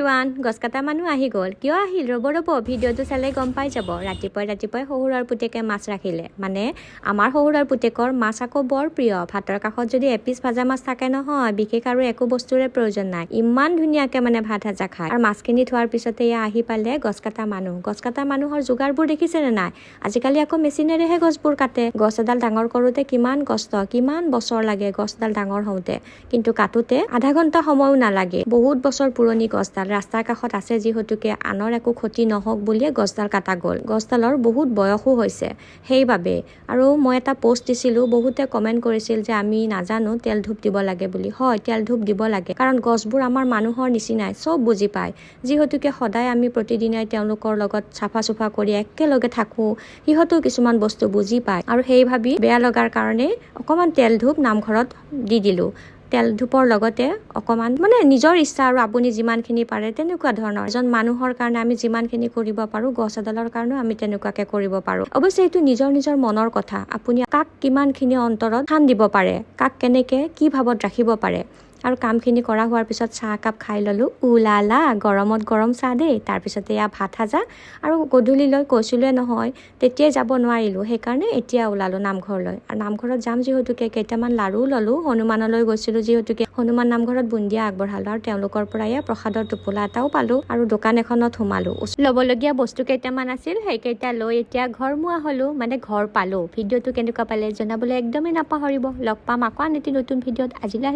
everyone গছ কাটা মানুহ আহি গ'ল কিয় আহিল ৰ'ব ভিডিঅ'টো চালে গম পাই যাব ৰাতিপুৱাই শহুৰৰ পুতেকে মাছ ৰাখিলে মানে আমাৰ শহুৰৰ পুতেকৰ মাছ আকৌ বৰ প্ৰিয় ভাতৰ কাষত যদি এপিচ ভাজা মাছ থাকে নহয় বিশেষ আৰু একো বস্তুৰে প্ৰয়োজন নাই ইমান ধুনীয়াকে মানে ভাত ভাজা খায় আৰু মাছখিনি থোৱাৰ পিছতে আহি পালে গছ কাটা মানুহৰ যোগাৰবোৰ দেখিছেনে নাই আজিকালি আকৌ মেচিনেৰেহে গছবোৰ কাটে গছ এডাল ডাঙৰ কৰোতে কিমান কষ্ট কিমান বছৰ লাগে গছডাল ডাঙৰ হওঁতে কিন্তু কাটোতে আধা ঘণ্টা সময়ও নালাগে বহুত বছৰ পুৰণি গছডাল ৰাস্তাৰ কাষত আছে যিহেতুকে আনৰ একো ক্ষতি নহওক বুলিয়ে গছডাল কাটা গ'ল গছডালৰ বহুত বয়সো হৈছে সেইবাবে আৰু মই এটা পোষ্ট দিছিলোঁ বহুতে কমেণ্ট কৰিছিল যে আমি নাজানো তেল ধূপ দিব লাগে বুলি হয় তেল ধূপ দিব লাগে কাৰণ গছবোৰ আমাৰ মানুহৰ নিচিনাই চব বুজি পায় যিহেতুকে সদায় আমি প্ৰতিদিনাই তেওঁলোকৰ লগত চাফা চুফা কৰি একেলগে থাকোঁ সিহঁতেও কিছুমান বস্তু বুজি পায় আৰু সেই ভাবি বেয়া লগাৰ কাৰণে অকণমান তেল ধূপ নামঘৰত দি দিলোঁ তেল ধূপৰ লগতে অকমান মানে নিজৰ ইচ্ছা আৰু আপুনি যিমানখিনি পাৰে তেনেকুৱা ধৰণৰ এজন মানুহৰ কাৰণে আমি যিমানখিনি কৰিব পাৰো গছ এডালৰ কাৰণেও আমি তেনেকুৱাকে কৰিব পাৰো অৱশ্যে এইটো নিজৰ মনৰ কথা আপুনি কাক কিমানখিনি অন্তৰত স্থান দিব পাৰে কাক কেনেকে কি ভাৱত ৰাখিব পাৰে আৰু কামখিনি কৰা হোৱাৰ পিছত চাহ একাপ খাই ল'লোঁ উলালা গৰমত গৰম চাহ দেই তাৰপিছতে ভাত সাজা আৰু গধূলিলৈ কৈছিলোৱে নহয় তেতিয়াই যাব নোৱাৰিলোঁ সেইকাৰণে এতিয়া ওলালোঁ নামঘৰলৈ আৰু নামঘৰত যাম যিহেতুকে কেইটামান লাৰু ল'লোঁ হনুমানলৈ গৈছিলোঁ যিহেতুকে হনুমান নামঘৰত বুন্দিয়া আগবঢ়ালোঁ আৰু তেওঁলোকৰ পৰা প্ৰসাদৰ টোপোলা এটাও পালোঁ আৰু দোকান এখনত সোমালোঁ ল'বলগীয়া বস্তু কেইটামান আছিল সেইকেইটা লৈ এতিয়া ঘৰমুৱা হ'লোঁ মানে ঘৰ পালোঁ ভিডিঅ'টো কেনেকুৱা পালে জনাবলৈ একদমেই নাপাহৰিব লগ পাম আকৌ আন এটি নতুন ভিডিঅ'ত আজিলৈ